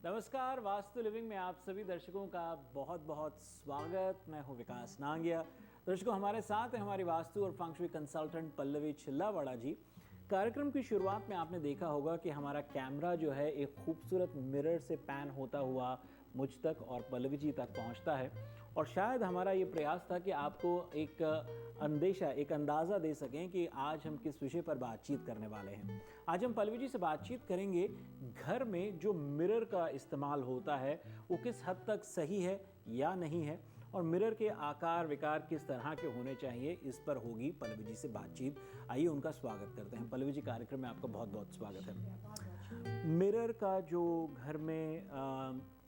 नमस्कार, वास्तु लिविंग में आप सभी दर्शकों का बहुत बहुत स्वागत। मैं हूं विकास नांगिया। दर्शकों, हमारे साथ हैं हमारी वास्तु और फंग शुई कंसल्टेंट पल्लवी छिल्लावाड़ा जी। कार्यक्रम की शुरुआत में आपने देखा होगा कि हमारा कैमरा जो है एक खूबसूरत मिरर से पैन होता हुआ मुझ तक और पल्लवी जी तक पहुंचता है, और शायद हमारा ये प्रयास था कि आपको एक अंदाज़ा दे सकें कि आज हम किस विषय पर बातचीत करने वाले हैं। आज हम पल्लवी जी से बातचीत करेंगे घर में जो मिरर का इस्तेमाल होता है वो किस हद तक सही है या नहीं है, और मिरर के आकार विकार किस तरह के होने चाहिए, इस पर होगी पल्लवी जी से बातचीत। आइए उनका स्वागत करते हैं। पल्लवी जी, कार्यक्रम में आपका बहुत बहुत स्वागत है। मिरर का जो घर में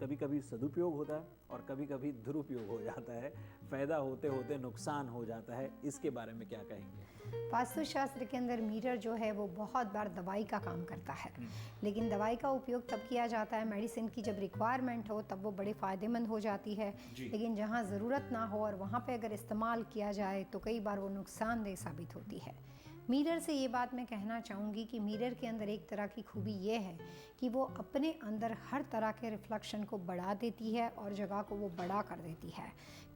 कभी कभी सदुपयोग होता है और कभी कभी दुरुपयोग हो जाता है, फायदा होते होते नुकसान हो जाता है, इसके बारे में क्या कहेंगे? वास्तुशास्त्र के अंदर मिरर जो है वो बहुत बार दवाई का काम करता है, लेकिन दवाई का उपयोग तब किया जाता है मेडिसिन की जब रिक्वायरमेंट हो, तब वो बड़े फ़ायदेमंद हो जाती है। लेकिन जहाँ ज़रूरत ना हो और वहाँ पे अगर इस्तेमाल किया जाए तो कई बार वो नुकसानदेह साबित होती है। मिरर से ये बात मैं कहना चाहूँगी कि मिरर के अंदर एक तरह की खूबी ये है कि वो अपने अंदर हर तरह के रिफ्लेक्शन को बढ़ा देती है और जगह को वो बड़ा कर देती है।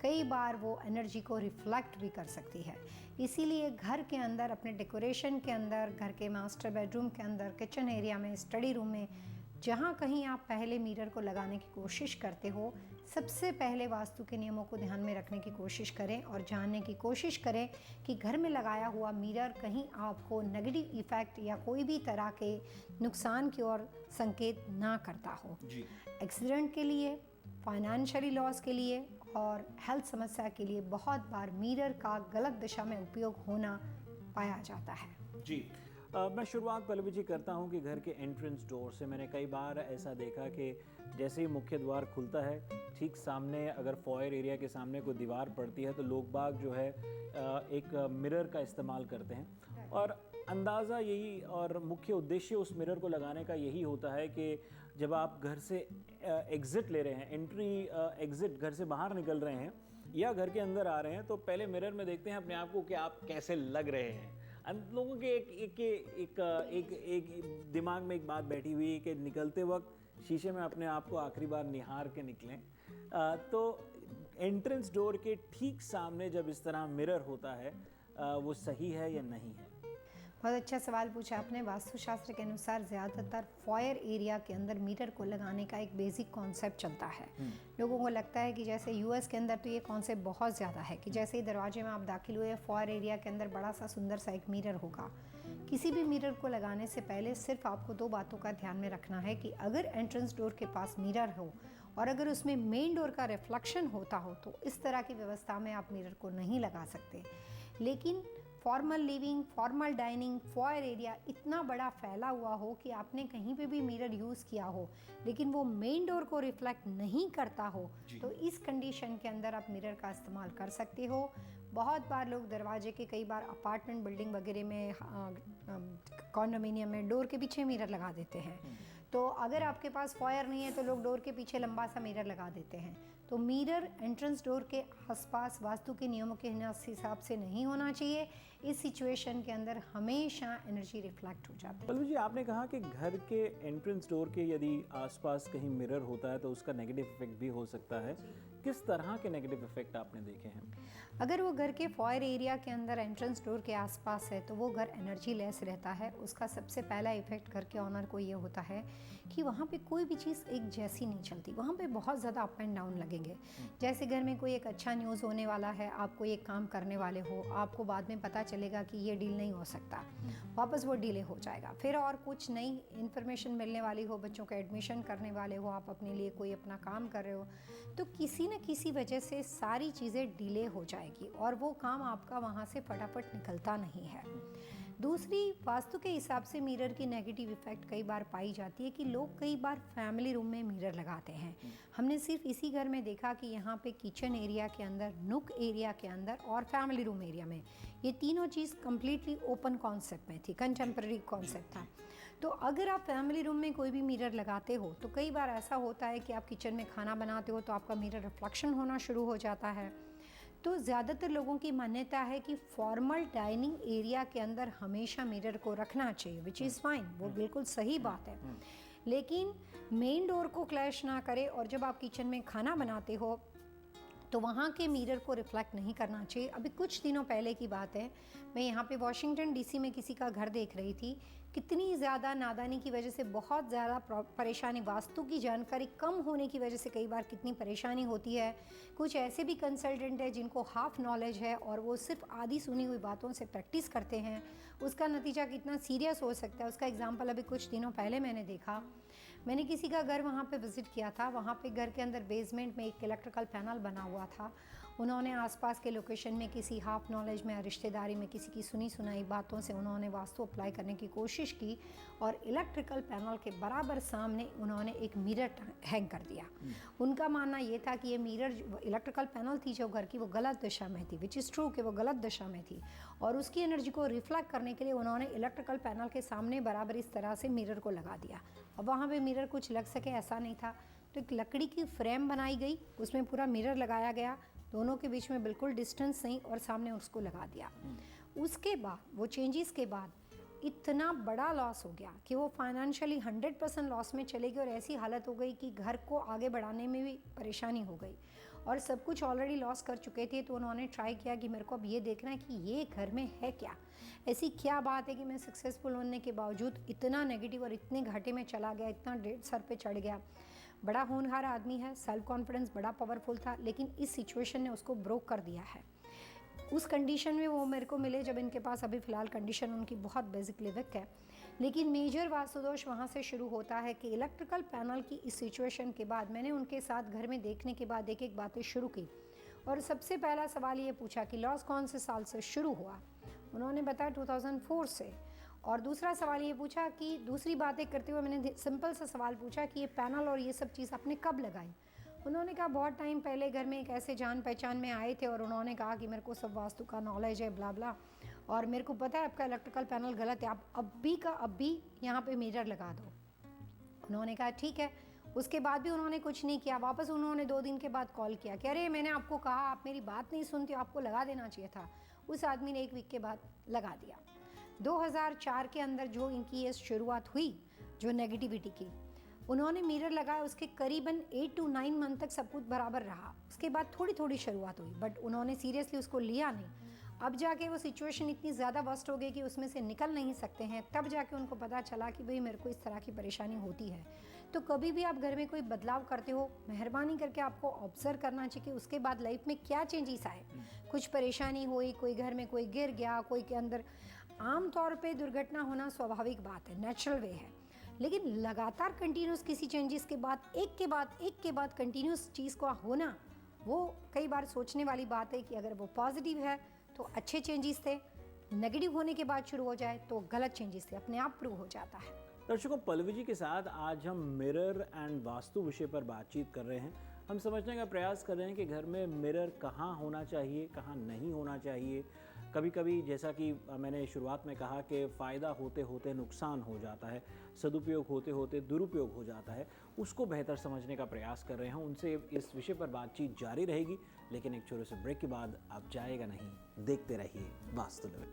कई बार वो एनर्जी को रिफ्लेक्ट भी कर सकती है। इसीलिए घर के अंदर, अपने डेकोरेशन के अंदर, घर के मास्टर बेडरूम के अंदर, किचन एरिया में, स्टडी रूम में, जहाँ कहीं आप पहले मिरर को लगाने की कोशिश करते हो, सबसे पहले वास्तु के नियमों को ध्यान में रखने की कोशिश करें और जानने की कोशिश करें कि घर में लगाया हुआ मिरर कहीं आपको नेगेटिव इफ़ेक्ट या कोई भी तरह के नुकसान की ओर संकेत ना करता हो। एक्सीडेंट के लिए, फाइनेंशियली लॉस के लिए और हेल्थ समस्या के लिए बहुत बार मिरर का गलत दिशा में उपयोग होना पाया जाता है। जी, मैं शुरुआत पल्लवी जी करता हूं कि घर के एंट्रेंस डोर से मैंने कई बार ऐसा देखा कि जैसे ही मुख्य द्वार खुलता है, ठीक सामने अगर फॉयर एरिया के सामने कोई दीवार पड़ती है तो लोग बाग जो है एक मिरर का इस्तेमाल करते हैं, और अंदाज़ा यही और मुख्य उद्देश्य उस मिरर को लगाने का यही होता है कि जब आप घर से एग्ज़िट ले रहे हैं, एंट्री एग्ज़िट, घर से बाहर निकल रहे हैं या घर के अंदर आ रहे हैं, तो पहले मिरर में देखते हैं अपने आप को कि आप कैसे लग रहे हैं। लोगों के एक दिमाग में एक बात बैठी हुई है कि निकलते वक्त शीशे में अपने आप को आखिरी बार निहार के निकलें। तो एंट्रेंस डोर के ठीक सामने जब इस तरह मिरर होता है, वो सही है या नहीं है? बहुत अच्छा सवाल पूछा आपने। वास्तुशास्त्र के अनुसार ज़्यादातर फॉयर एरिया के अंदर मिरर को लगाने का एक बेसिक कॉन्सेप्ट चलता है। लोगों को लगता है कि जैसे यूएस के अंदर तो ये कॉन्सेप्ट बहुत ज़्यादा है कि जैसे ही दरवाजे में आप दाखिल हुए, फॉयर एरिया के अंदर बड़ा सा सुंदर सा एक मिरर होगा। किसी भी मिरर को लगाने से पहले सिर्फ आपको दो बातों का ध्यान में रखना है कि अगर एंट्रेंस डोर के पास मिरर हो और अगर उसमें मेन डोर का रिफ्लेक्शन होता हो तो इस तरह की व्यवस्था में आप मिरर को नहीं लगा सकते। लेकिन formal living, formal dining, foyer area इतना बड़ा फैला हुआ हो कि आपने कहीं पे भी मिरर यूज़ किया हो लेकिन वो मेन डोर को रिफ्लेक्ट नहीं करता हो, तो इस कंडीशन के अंदर आप मिरर का इस्तेमाल कर सकते हो। बहुत बार लोग दरवाजे के, कई बार अपार्टमेंट बिल्डिंग वगैरह में, कॉन्डोमिनियम में डोर के पीछे मिरर लगा देते हैं। तो अगर आपके पास फॉयर नहीं है तो लोग डोर के पीछे लंबा सा मिरर लगा देते हैं। तो मिरर एंट्रेंस डोर के आसपास वास्तु के नियमों के हिसाब से नहीं होना चाहिए। इस सिचुएशन के अंदर हमेशा एनर्जी रिफ्लेक्ट हो जाती है। पल्लवी जी, आपने कहा कि घर के एंट्रेंस डोर के यदि आसपास कहीं मिरर होता है तो उसका नेगेटिव इफेक्ट भी हो सकता है। किस तरह के नेगेटिव इफेक्ट आपने देखे हैं? अगर वो घर के फॉयर एरिया के अंदर एंट्रेंस डोर के आसपास है तो वो घर एनर्जी लेस रहता है। उसका सबसे पहला इफेक्ट घर के ऑनर को ये होता है कि वहाँ पे कोई भी चीज़ एक जैसी नहीं चलती, वहाँ पे बहुत ज़्यादा अप एंड डाउन लगेंगे। जैसे घर में कोई एक अच्छा न्यूज़ होने वाला है, आप कोई एक काम करने वाले हो, आपको बाद में पता चलेगा कि ये डील नहीं हो सकता, वापस वो डिले हो जाएगा। फिर और कुछ नई इन्फॉर्मेशन मिलने वाली हो, बच्चों का एडमिशन करने वाले हो, आप अपने लिए कोई अपना काम कर रहे हो, तो किसी न किसी वजह से सारी चीज़ें डिले हो जाएगी और वो काम आपका वहाँ से फटाफट निकलता नहीं है। दूसरी, वास्तु के हिसाब से मिरर की नेगेटिव इफेक्ट कई बार पाई जाती है कि लोग कई बार फैमिली रूम में मिरर लगाते हैं। हमने सिर्फ इसी घर में देखा कि यहाँ पे किचन एरिया के अंदर, नुक एरिया के अंदर और फैमिली रूम एरिया में ये तीनों चीज़ कम्प्लीटली ओपन कॉन्सेप्ट में थी, कंटेम्प्रेरी कॉन्सेप्ट था। तो अगर आप फैमिली रूम में कोई भी मिरर लगाते हो तो कई बार ऐसा होता है कि आप किचन में खाना बनाते हो तो आपका मिरर रिफ्लेक्शन होना शुरू हो जाता है। तो ज़्यादातर लोगों की मान्यता है कि फॉर्मल डाइनिंग एरिया के अंदर हमेशा मिरर को रखना चाहिए, विच इज़ फाइन, वो बिल्कुल सही बात है। लेकिन मेन डोर को क्लैश ना करे। और जब आप किचन में खाना बनाते हो तो वहाँ के मिरर को रिफ्लेक्ट नहीं करना चाहिए। अभी कुछ दिनों पहले की बात है, मैं यहाँ पे वॉशिंगटन डीसी में किसी का घर देख रही थी। कितनी ज़्यादा नादानी की वजह से बहुत ज़्यादा परेशानी, वास्तु की जानकारी कम होने की वजह से कई बार कितनी परेशानी होती है। कुछ ऐसे भी कंसल्टेंट हैं जिनको हाफ नॉलेज है और वो सिर्फ आधी सुनी हुई बातों से प्रैक्टिस करते हैं। उसका नतीजा कितना सीरियस हो सकता है, उसका एग्जाम्पल अभी कुछ दिनों पहले मैंने देखा। मैंने किसी का घर वहाँ पे विज़िट किया था। वहाँ पे घर के अंदर बेसमेंट में एक इलेक्ट्रिकल पैनल बना हुआ था। उन्होंने आसपास के लोकेशन में किसी हाफ नॉलेज में, रिश्तेदारी में किसी की सुनी सुनाई बातों से उन्होंने वास्तु अप्लाई करने की कोशिश की और इलेक्ट्रिकल पैनल के बराबर सामने उन्होंने एक मिरर हैंग कर दिया। उनका मानना ये था कि ये मिरर, इलेक्ट्रिकल पैनल थी जो घर की, वो गलत दिशा में थी, विच इज़ ट्रू कि वो गलत दिशा में थी। और उसकी एनर्जी को रिफ्लेक्ट करने के लिए उन्होंने इलेक्ट्रिकल पैनल के सामने बराबर इस तरह से मिरर को लगा दिया। अब वहाँ पे मिरर कुछ लग सके ऐसा नहीं था, तो एक लकड़ी की फ्रेम बनाई गई, उसमें पूरा मिरर लगाया गया, दोनों के बीच में बिल्कुल डिस्टेंस नहीं, और सामने उसको लगा दिया। उसके बाद वो चेंजेस के बाद इतना बड़ा लॉस हो गया कि वो फाइनेंशियली 100% लॉस में चले गए और ऐसी हालत हो गई कि घर को आगे बढ़ाने में भी परेशानी हो गई और सब कुछ ऑलरेडी लॉस कर चुके थे। तो उन्होंने ट्राई किया कि मेरे को अब ये देखना है कि ये घर में है क्या, ऐसी क्या बात है कि मैं सक्सेसफुल होने के बावजूद इतना नेगेटिव और इतने घाटे में चला गया, इतना डेट सर पे चढ़ गया। बड़ा होनहार आदमी है, सेल्फ कॉन्फिडेंस बड़ा पावरफुल था, लेकिन इस सिचुएशन ने उसको ब्रोक कर दिया है। उस कंडीशन में वो मेरे को मिले जब इनके पास अभी फ़िलहाल कंडीशन उनकी बहुत बेसिकली वीक है। लेकिन मेजर वास्तुदोष वहाँ से शुरू होता है कि इलेक्ट्रिकल पैनल की इस सिचुएशन के बाद मैंने उनके साथ घर में देखने के बाद एक एक बातें शुरू की। और सबसे पहला सवाल ये पूछा कि लॉस कौन से साल से शुरू हुआ। उन्होंने बताया 2004 से। और दूसरा सवाल ये पूछा कि दूसरी बातें करते हुए मैंने सिंपल सा सवाल पूछा कि ये पैनल और ये सब चीज़ आपने कब लगाई। उन्होंने कहा बहुत टाइम पहले घर में एक ऐसे जान पहचान में आए थे और उन्होंने कहा कि मेरे को सब वास्तु का नॉलेज है, ब्ला ब्ला, और मेरे को पता है आपका इलेक्ट्रिकल पैनल गलत है, आप अभी का अभी यहाँ पे मिरर लगा दो। उन्होंने कहा ठीक है। उसके बाद भी उन्होंने कुछ नहीं किया। वापस उन्होंने 2 दिन के बाद कॉल किया कि अरे मैंने आपको कहा, आप मेरी बात नहीं सुनते, आपको लगा देना चाहिए था। उस आदमी ने 1 वीक के बाद लगा दिया। 2004 के अंदर जो इनकी ये शुरुआत हुई, जो नेगेटिविटी की, उन्होंने मिरर लगाया, उसके करीबन 8 to 9 मंथ तक सब कुछ बराबर रहा। उसके बाद थोड़ी थोड़ी शुरुआत हुई, बट उन्होंने सीरियसली उसको लिया नहीं। अब जाके वो सिचुएशन इतनी ज़्यादा वर्स्ट हो गई कि उसमें से निकल नहीं सकते हैं। तब जाके उनको पता चला कि भाई मेरे को इस तरह की परेशानी होती है। तो कभी भी आप घर में कोई बदलाव करते हो, मेहरबानी करके आपको ऑब्जर्व करना चाहिए कि उसके बाद लाइफ में क्या चेंजेस आए। कुछ परेशानी हुई, कोई घर में कोई गिर गया, कोई के अंदर, आम तौर पे दुर्घटना होना स्वाभाविक बात है, नेचुरल वे है। लेकिन लगातार कंटिन्यूस किसी चेंजेस के बाद एक के बाद कंटिन्यूस चीज़ को होना, वो कई बार सोचने वाली बात है कि अगर वो पॉजिटिव है तो अच्छे चेंजेस थे, नेगेटिव होने के बाद शुरू हो जाए तो गलत चेंजेस थे, अपने आप प्रूव हो जाता है। दर्शकों, पल्लवी जी के साथ आज हम मिरर एंड वास्तु विषय पर बातचीत कर रहे हैं। हम समझने का प्रयास कर रहे हैं कि घर में मिरर कहाँ होना चाहिए, कहाँ नहीं होना चाहिए। कभी कभी जैसा कि मैंने शुरुआत में कहा कि फ़ायदा होते होते नुकसान हो जाता है, सदुपयोग होते होते दुरुपयोग हो जाता है, उसको बेहतर समझने का प्रयास कर रहे हैं। उनसे इस विषय पर बातचीत जारी रहेगी, लेकिन एक छोटे से ब्रेक के बाद आप जाएगा नहीं, देखते रहिए वास्तु लविंग।